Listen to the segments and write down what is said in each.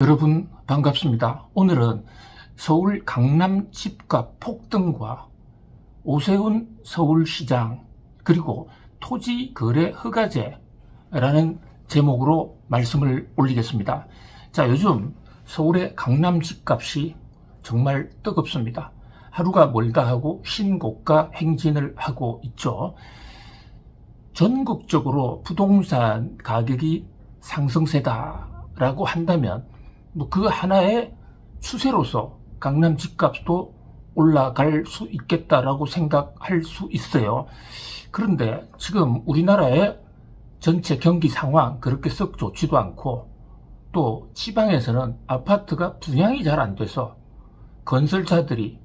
여러분 반갑습니다. 오늘은 서울 강남 집값 폭등과 오세훈 서울시장 그리고 토지거래 허가제라는 제목으로 말씀을 올리겠습니다. 자, 요즘 서울의 강남 집값이 정말 뜨겁습니다. 하루가 멀다 하고 신고가 행진을 하고 있죠. 전국적으로 부동산 가격이 상승세다라고 한다면 그 하나의 추세로서 강남 집값도 올라갈 수 있겠다라고 생각할 수 있어요. 그런데 지금 우리나라의 전체 경기 상황 그렇게 썩 좋지도 않고 또 지방에서는 아파트가 분양이 잘 안 돼서 건설사들이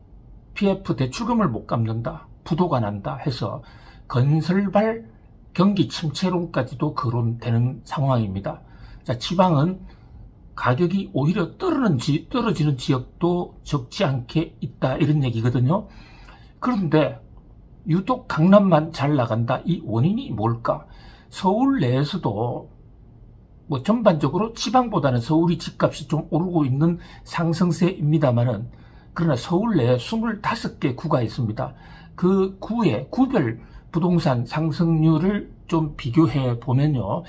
PF 대출금을 못 갚는다, 부도가 난다 해서 건설발 경기 침체론까지도 거론되는 상황입니다. 자, 지방은 가격이 오히려 떨어지는 지역도 적지 않게 있다 이런 얘기거든요. 그런데 유독 강남만 잘 나간다. 이 원인이 뭘까? 서울 내에서도 전반적으로 지방보다는 서울이 집값이 좀 오르고 있는 상승세입니다만은 그러나 서울 내에 25개 구가 있습니다. 그 구의 구별 부동산 상승률을 좀 비교해 보면요.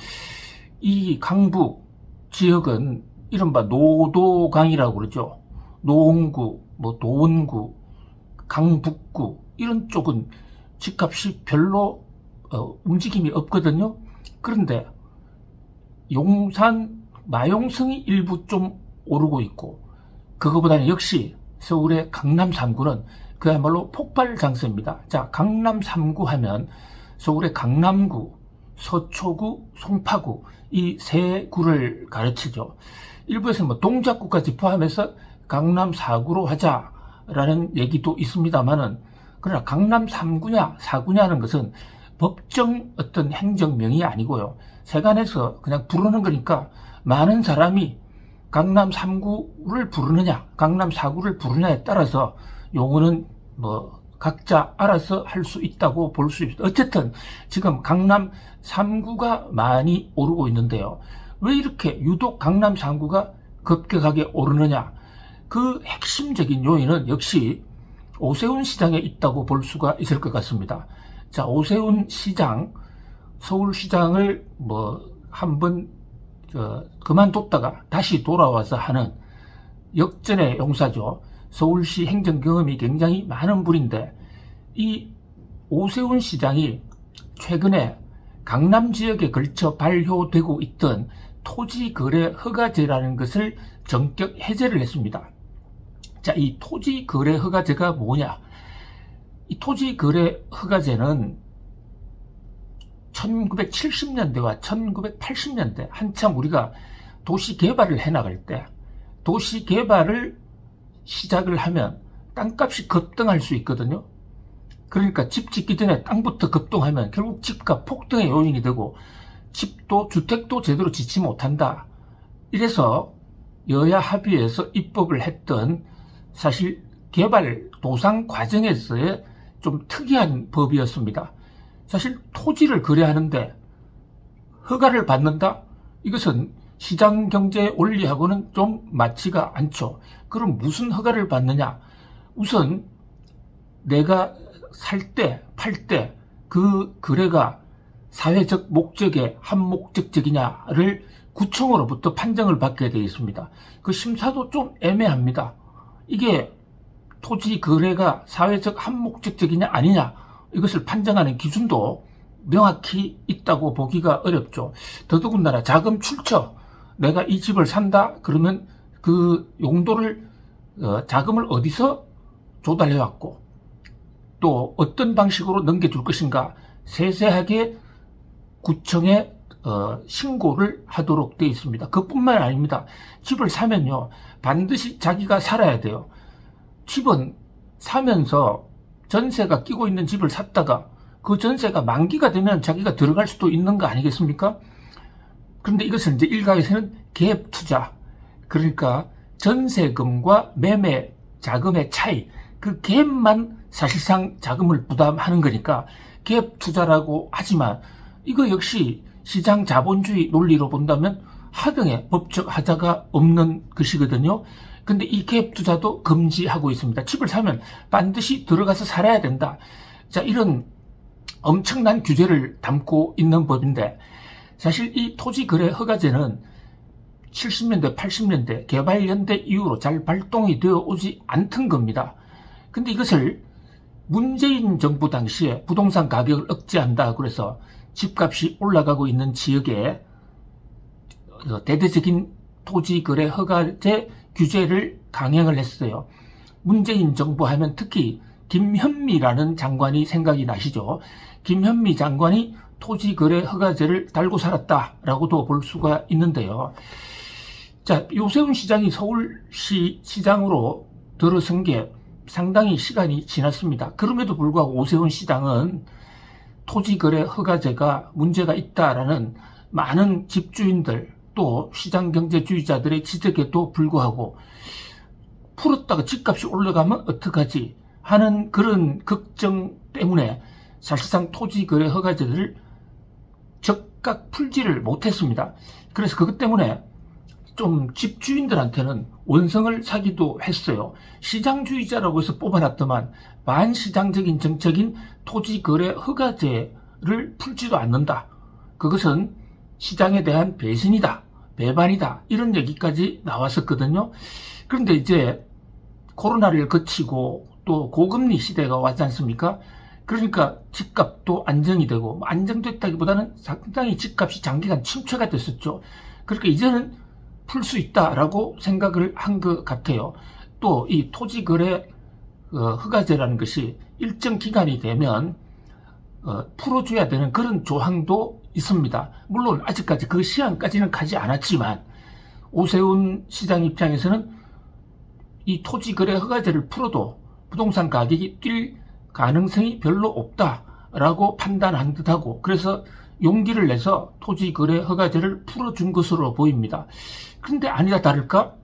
이 강북 지역은 이른바 노도강이라고 그러죠. 노원구, 도원구, 강북구 이런 쪽은 집값이 별로 움직임이 없거든요. 그런데 용산, 마용성이 일부 좀 오르고 있고 그거보다는 역시 서울의 강남 3구는 그야말로 폭발 장세입니다. 자, 강남 3구 하면 서울의 강남구, 서초구, 송파구 이 세 구를 가르치죠. 일부에서는 동작구까지 포함해서 강남 4구로 하자라는 얘기도 있습니다만은 그러나 강남 3구냐 4구냐는 것은 법정 어떤 행정명이 아니고요. 세간에서 그냥 부르는 거니까 많은 사람이 강남 3구를 부르느냐 강남 4구를 부르느냐에 따라서 용어는 각자 알아서 할 수 있다고 볼 수 있습니다. 어쨌든 지금 강남 3구가 많이 오르고 있는데요. 왜 이렇게 유독 강남 3구가 급격하게 오르느냐? 그 핵심적인 요인은 역시 오세훈 시장에 있다고 볼 수가 있을 것 같습니다. 자, 오세훈 시장, 서울시장을 한번 그만뒀다가 다시 돌아와서 하는 역전의 용사죠. 서울시 행정 경험이 굉장히 많은 분인데 이 오세훈 시장이 최근에 강남 지역에 걸쳐 발효되고 있던 토지거래 허가제라는 것을 전격 해제를 했습니다. 자, 이 토지거래 허가제가 뭐냐? 이 토지거래 허가제는 1970년대와 1980년대 한참 우리가 도시개발을 해나갈 때 도시개발을 시작을 하면 땅값이 급등할 수 있거든요. 그러니까 집 짓기 전에 땅부터 급등하면 결국 집값 폭등의 요인이 되고 집도 주택도 제대로 짓지 못한다. 이래서 여야 합의해서 입법을 했던 사실 개발 도상 과정에서의 좀 특이한 법이었습니다. 사실 토지를 거래하는데 허가를 받는다? 이것은 시장 경제 원리하고는 좀 맞지가 않죠. 그럼 무슨 허가를 받느냐? 우선 내가 살 때, 팔 때 그 거래가 사회적 목적에 한목적적이냐를 구청으로부터 판정을 받게 되어 있습니다. 그 심사도 좀 애매합니다. 이게 토지 거래가 사회적 한목적적이냐 아니냐 이것을 판정하는 기준도 명확히 있다고 보기가 어렵죠. 더더군다나 자금 출처, 내가 이 집을 산다 그러면 그 용도를 자금을 어디서 조달해왔고 또 어떤 방식으로 넘겨줄 것인가 세세하게 구청에 신고를 하도록 되어 있습니다. 그뿐만 아닙니다. 집을 사면요 반드시 자기가 살아야 돼요. 집은 사면서 전세가 끼고 있는 집을 샀다가 그 전세가 만기가 되면 자기가 들어갈 수도 있는 거 아니겠습니까? 그런데 이것은 이제 일각에서는 갭 투자, 그러니까 전세금과 매매 자금의 차이, 그 갭만 사실상 자금을 부담하는 거니까 갭 투자라고 하지만 이거 역시 시장 자본주의 논리로 본다면 하등의 법적 하자가 없는 것이거든요. 근데 이 개입 투자도 금지하고 있습니다. 집을 사면 반드시 들어가서 살아야 된다. 자, 이런 엄청난 규제를 담고 있는 법인데, 사실 이 토지거래 허가제는 70년대, 80년대 개발연대 이후로 잘 발동이 되어 오지 않던 겁니다. 근데 이것을 문재인 정부 당시에 부동산 가격을 억제한다 그래서 집값이 올라가고 있는 지역에 대대적인 토지거래 허가제 규제를 강행을 했어요. 문재인 정부 하면 특히 김현미라는 장관이 생각이 나시죠. 김현미 장관이 토지거래 허가제를 달고 살았다라고도 볼 수가 있는데요. 자, 오세훈 시장이 서울시 시장으로 들어선 게 상당히 시간이 지났습니다. 그럼에도 불구하고 오세훈 시장은 토지거래 허가제가 문제가 있다라는 많은 집주인들 또 시장경제주의자들의 지적에도 불구하고 풀었다가 집값이 올라가면 어떡하지 하는 그런 걱정 때문에 사실상 토지거래 허가제를 적각 풀지를 못했습니다. 그래서 그것 때문에 좀 집주인들한테는 원성을 사기도 했어요. 시장주의자라고 해서 뽑아놨더만 반시장적인 정책인 토지거래 허가제를 풀지도 않는다. 그것은 시장에 대한 배신이다, 배반이다, 이런 얘기까지 나왔었거든요. 그런데 이제 코로나를 거치고 또 고금리 시대가 왔지 않습니까? 그러니까 집값도 안정이 되고, 안정됐다기보다는 상당히 집값이 장기간 침체가 됐었죠. 그러니까 이제는 풀 수 있다라고 생각을 한 것 같아요. 또 이 토지거래 허가제라는 것이 일정 기간이 되면 풀어줘야 되는 그런 조항도 있습니다. 물론 아직까지 그 시한까지는 가지 않았지만 오세훈 시장 입장에서는 이 토지거래 허가제를 풀어도 부동산 가격이 뛸 가능성이 별로 없다라고 판단한 듯하고, 그래서 용기를 내서 토지거래 허가제를 풀어준 것으로 보입니다. 그런데 아니라 다를까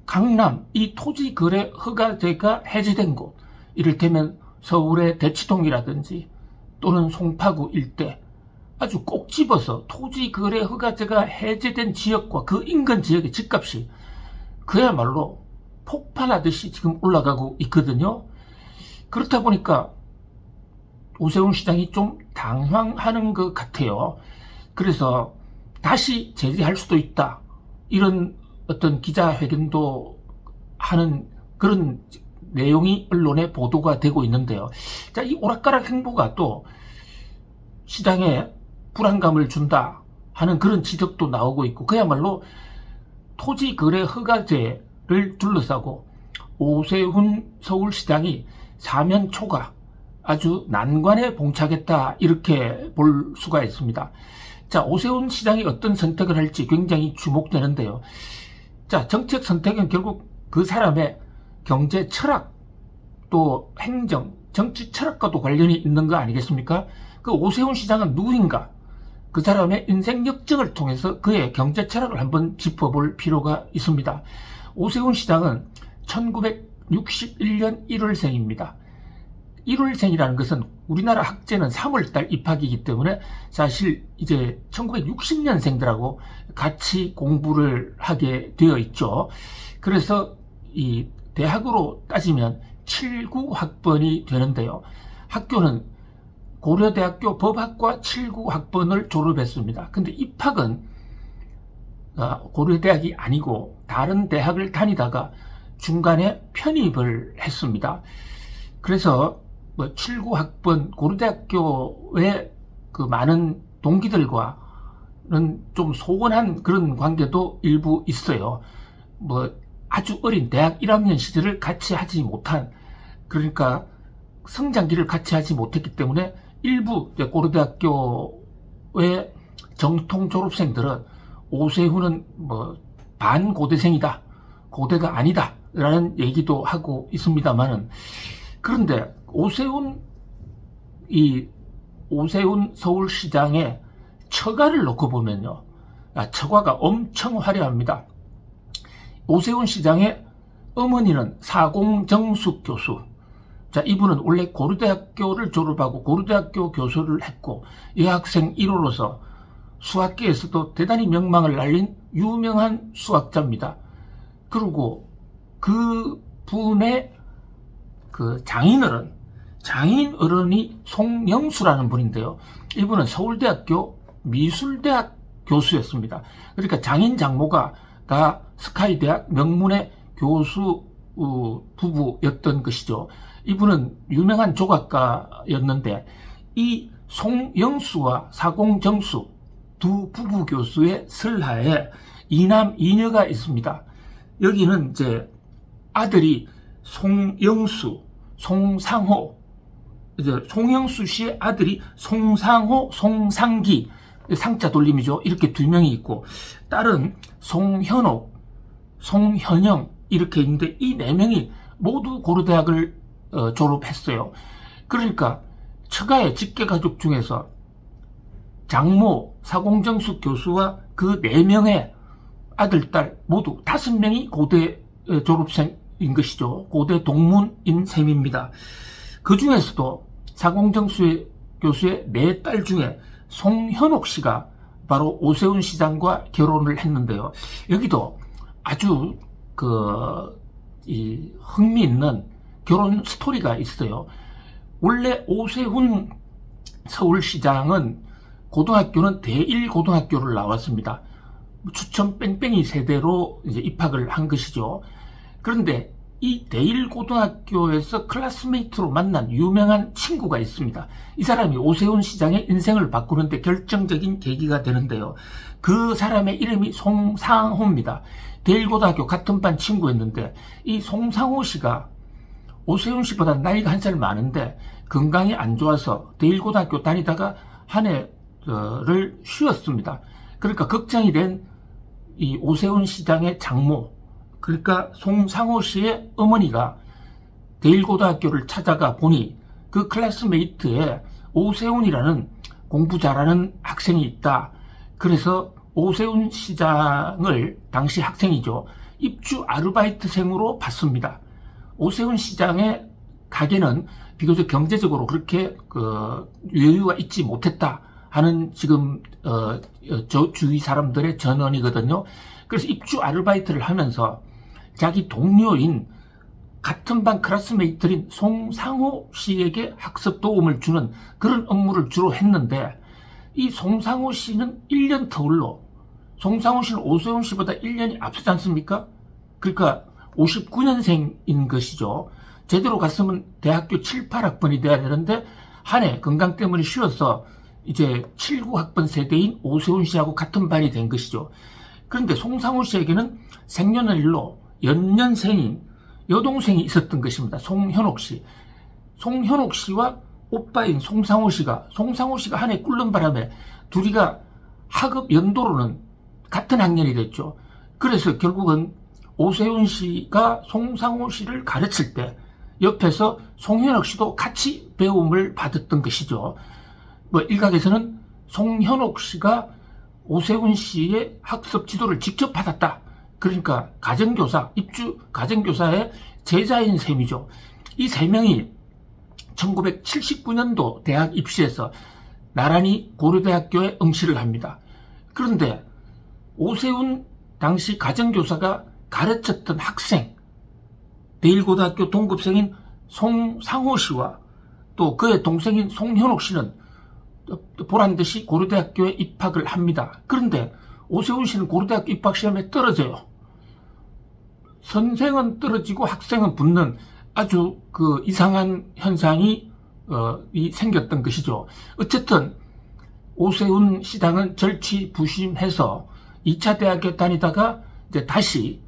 강남 이 토지거래 허가제가 해제된 곳, 이를테면 서울의 대치동이라든지 또는 송파구 일대 아주 꼭 집어서 토지거래 허가제가 해제된 지역과 그 인근 지역의 집값이 그야말로 폭발하듯이 지금 올라가고 있거든요. 그렇다 보니까 오세훈 시장이 좀 당황하는 것 같아요. 그래서 다시 제재할 수도 있다, 이런 어떤 기자회견도 하는 그런 내용이 언론에 보도가 되고 있는데요. 자, 이 오락가락 행보가 또 시장에 불안감을 준다 하는 그런 지적도 나오고 있고, 그야말로 토지거래 허가제를 둘러싸고 오세훈 서울시장이 사면초가 아주 난관에 봉착했다, 이렇게 볼 수가 있습니다. 자, 오세훈 시장이 어떤 선택을 할지 굉장히 주목되는데요. 자, 정책 선택은 결국 그 사람의 경제 철학 또 행정, 정치 철학과도 관련이 있는 거 아니겠습니까? 그 오세훈 시장은 누구인가? 그 사람의 인생 역정을 통해서 그의 경제 철학을 한번 짚어볼 필요가 있습니다. 오세훈 시장은 1961년 1월생입니다. 1월생이라는 것은 우리나라 학제는 3월달 입학이기 때문에 사실 이제 1960년생들하고 같이 공부를 하게 되어 있죠. 그래서 이 대학으로 따지면 79학번이 되는데요. 학교는 고려대학교 법학과 79학번을 졸업했습니다. 근데 입학은 고려대학이 아니고 다른 대학을 다니다가 중간에 편입을 했습니다. 그래서 79학번 고려대학교의 그 많은 동기들과는 좀 소원한 그런 관계도 일부 있어요. 아주 어린 대학 1학년 시절을 같이 하지 못한, 그러니까 성장기를 같이 하지 못했기 때문에 일부 고려대학교의 정통 졸업생들은 오세훈은 반고대생이다, 고대가 아니다 라는 얘기도 하고 있습니다만은, 그런데 오세훈 서울시장의 처가를 놓고 보면요, 처가가 엄청 화려합니다. 오세훈 시장의 어머니는 사공정숙 교수. 자, 이분은 원래 고려대학교를 졸업하고 고려대학교 교수를 했고 여학생 1호로서 수학계에서도 대단히 명망을 날린 유명한 수학자입니다. 그리고 그 분의 그 장인어른이 송영수라는 분인데요. 이분은 서울대학교 미술대학 교수였습니다. 그러니까 장인 장모가 다 스카이대학 명문의 교수 부부였던 것이죠. 이분은 유명한 조각가였는데 이 송영수와 사공정수 두 부부 교수의 설하에 이남 이녀가 있습니다. 여기는 이제 아들이 송영수, 송상호, 이제 송영수 씨의 아들이 송상호, 송상기, 상자 돌림이죠. 이렇게 두 명이 있고, 딸은 송현옥, 송현영 이렇게 있는데 이 네 명이 모두 고려대학을 졸업했어요. 그러니까 처가의 직계가족 중에서 장모 사공정수 교수와 그 네 명의 아들, 딸 모두 5명이 고대 졸업생인 것이죠. 고대 동문인 셈입니다. 그 중에서도 사공정수 교수의 4딸 중에 송현옥 씨가 바로 오세훈 시장과 결혼을 했는데요. 여기도 아주 흥미있는 결혼 스토리가 있어요. 원래 오세훈 서울시장은 고등학교는 대일고등학교를 나왔습니다. 추천 뺑뺑이 세대로 이제 입학을 한 것이죠. 그런데 이 대일고등학교에서 클래스메이트로 만난 유명한 친구가 있습니다. 이 사람이 오세훈 시장의 인생을 바꾸는데 결정적인 계기가 되는데요. 그 사람의 이름이 송상호입니다. 대일고등학교 같은 반 친구였는데 이 송상호 씨가 오세훈 씨보다 나이가 한 살 많은데 건강이 안 좋아서 대일고등학교 다니다가 한 해를 쉬었습니다. 그러니까 걱정이 된 이 오세훈 시장의 장모, 그러니까 송상호 씨의 어머니가 대일고등학교를 찾아가 보니 그 클래스메이트에 오세훈이라는 공부 잘하는 학생이 있다. 그래서 오세훈 시장을 당시 학생이죠. 입주 아르바이트생으로 받습니다. 오세훈 시장의 가게는 비교적 경제적으로 그렇게 여유가 있지 못했다 하는 지금 저 주위 사람들의 전언이거든요. 그래서 입주 아르바이트를 하면서 자기 동료인 같은 반 클래스메이트인 송상호 씨에게 학습 도움을 주는 그런 업무를 주로 했는데 이 송상호 씨는 1년 터울로, 송상호 씨는 오세훈 씨보다 1년이 앞서지 않습니까? 그러니까 59년생인 것이죠. 제대로 갔으면 대학교 7, 8학번이 돼야 되는데 한 해 건강 때문에 쉬어서 이제 7, 9학번 세대인 오세훈 씨하고 같은 반이 된 것이죠. 그런데 송상호 씨에게는 생년월일로 연년생인 여동생이 있었던 것입니다. 송현옥 씨. 송현옥 씨와 오빠인 송상호 씨가 한 해 꿇는 바람에 둘이가 학업 연도로는 같은 학년이 됐죠. 그래서 결국은 오세훈 씨가 송상호 씨를 가르칠 때 옆에서 송현옥 씨도 같이 배움을 받았던 것이죠. 일각에서는 송현옥 씨가 오세훈 씨의 학습 지도를 직접 받았다. 그러니까 가정교사, 입주 가정교사의 제자인 셈이죠. 이 세 명이 1979년도 대학 입시에서 나란히 고려대학교에 응시를 합니다. 그런데 오세훈 당시 가정교사가 가르쳤던 학생, 대일고등학교 동급생인 송상호 씨와 또 그의 동생인 송현옥 씨는 보란듯이 고려대학교에 입학을 합니다. 그런데 오세훈 씨는 고려대학교 입학 시험에 떨어져요. 선생은 떨어지고 학생은 붙는 아주 이상한 현상이 생겼던 것이죠. 어쨌든 오세훈 시장은 절치부심해서 2차 대학에 다니다가 이제 다시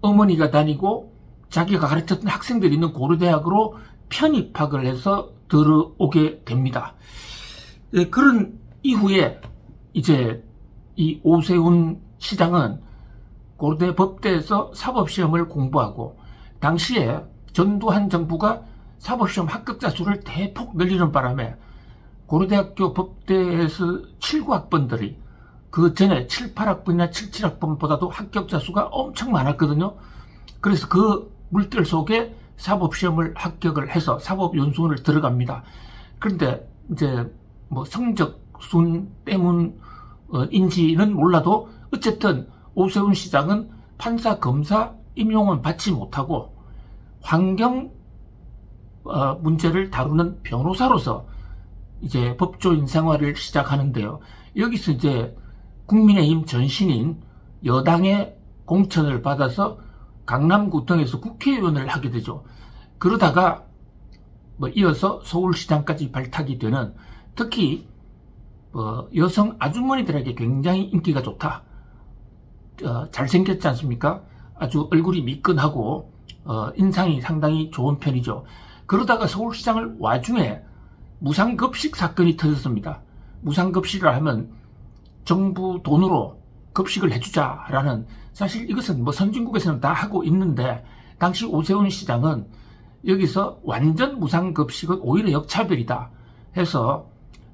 어머니가 다니고 자기가 가르쳤던 학생들이 있는 고려대학으로 편입학을 해서 들어오게 됩니다. 그런 이후에 이제 이 오세훈 시장은 고려대 법대에서 사법시험을 공부하고 당시에 전두환 정부가 사법시험 합격자 수를 대폭 늘리는 바람에 고려대학교 법대에서 7, 9학번들이 그 전에 7, 8학번이나 7, 7학번보다도 합격자 수가 엄청 많았거든요. 그래서 그 물결 속에 사법시험을 합격을 해서 사법연수원을 들어갑니다. 그런데 이제 성적순 때문 인지는 몰라도 어쨌든 오세훈 시장은 판사, 검사 임용은 받지 못하고 환경 문제를 다루는 변호사로서 이제 법조인 생활을 시작하는데요. 여기서 이제 국민의힘 전신인 여당의 공천을 받아서 강남구 등에서 국회의원을 하게 되죠. 그러다가 이어서 서울시장까지 발탁이 되는, 특히 여성 아주머니들에게 굉장히 인기가 좋다. 잘생겼지 않습니까? 아주 얼굴이 미끈하고 인상이 상당히 좋은 편이죠. 그러다가 서울시장을 와중에 무상급식 사건이 터졌습니다. 무상급식을 하면 정부 돈으로 급식을 해주자라는, 사실 이것은 선진국에서는 다 하고 있는데 당시 오세훈 시장은 여기서 완전 무상급식은 오히려 역차별이다 해서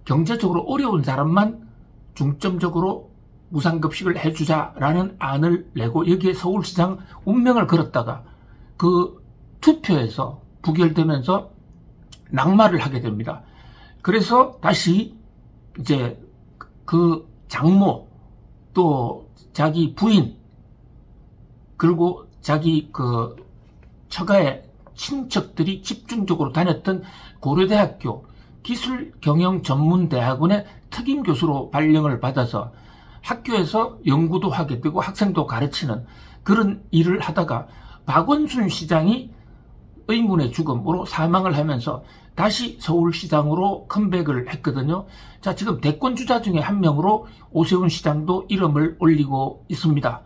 경제적으로 어려운 사람만 중점적으로 무상급식을 해주자라는 안을 내고 여기에 서울시장 운명을 걸었다가 그 투표에서 부결되면서 낙마를 하게 됩니다. 그래서 다시 이제 그 장모 또 자기 부인 그리고 자기 그 처가의 친척들이 집중적으로 다녔던 고려대학교 기술경영전문대학원의 특임교수로 발령을 받아서 학교에서 연구도 하게 되고 학생도 가르치는 그런 일을 하다가 박원순 시장이 의문의 죽음으로 사망을 하면서 다시 서울시장으로 컴백을 했거든요. 자, 지금 대권주자 중에 한 명으로 오세훈 시장도 이름을 올리고 있습니다.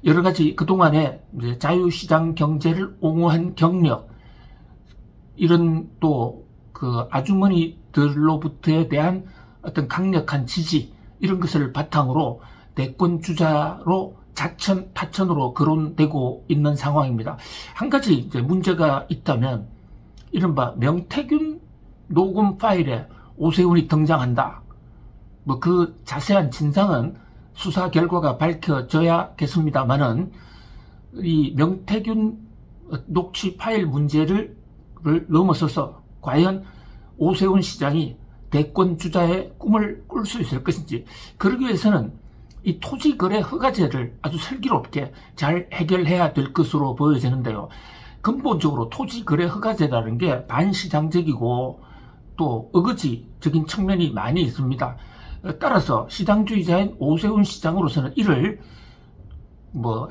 여러 가지 그동안에 자유시장 경제를 옹호한 경력, 이런 또 그 아주머니들로부터에 대한 어떤 강력한 지지, 이런 것을 바탕으로 대권주자로 자천, 타천으로 거론되고 있는 상황입니다. 한 가지 이제 문제가 있다면, 이른바 명태균 녹음 파일에 오세훈이 등장한다. 그 자세한 진상은 수사 결과가 밝혀져야겠습니다만은, 이 명태균 녹취 파일 문제를 넘어서서 과연 오세훈 시장이 대권 주자의 꿈을 꿀 수 있을 것인지, 그러기 위해서는 이 토지거래 허가제를 아주 슬기롭게 잘 해결해야 될 것으로 보여지는데요. 근본적으로 토지거래 허가제라는 게 반시장적이고 또 어거지적인 측면이 많이 있습니다. 따라서 시장주의자인 오세훈 시장으로서는 이를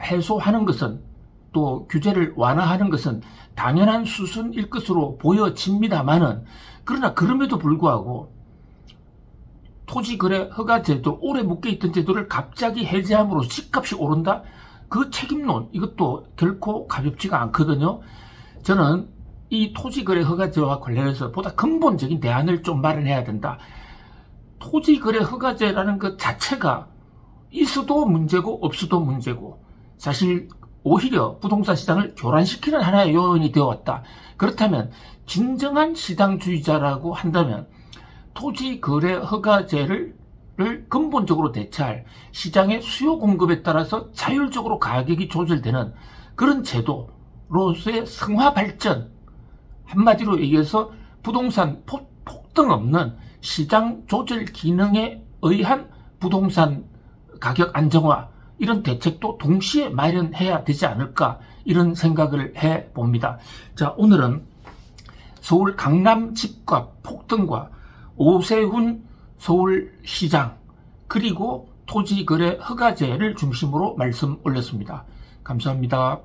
해소하는 것은, 또 규제를 완화하는 것은 당연한 수순일 것으로 보여집니다만은, 그러나 그럼에도 불구하고 토지거래 허가제도, 오래 묶여있던 제도를 갑자기 해제함으로 집값이 오른다? 그 책임론, 이것도 결코 가볍지가 않거든요. 저는 이 토지거래 허가제와 관련해서 보다 근본적인 대안을 좀 마련해야 된다. 토지거래 허가제라는 것 자체가 있어도 문제고 없어도 문제고, 사실 오히려 부동산 시장을 교란시키는 하나의 요인이 되어왔다. 그렇다면 진정한 시장주의자라고 한다면 토지거래 허가제를 근본적으로 대체할, 시장의 수요 공급에 따라서 자율적으로 가격이 조절되는 그런 제도로서의 성화 발전, 한마디로 얘기해서 부동산 폭등 없는 시장 조절 기능에 의한 부동산 가격 안정화, 이런 대책도 동시에 마련해야 되지 않을까, 이런 생각을 해봅니다. 자, 오늘은 서울 강남 집값 폭등과 오세훈 서울시장, 그리고 토지거래 허가제를 중심으로 말씀 올렸습니다. 감사합니다.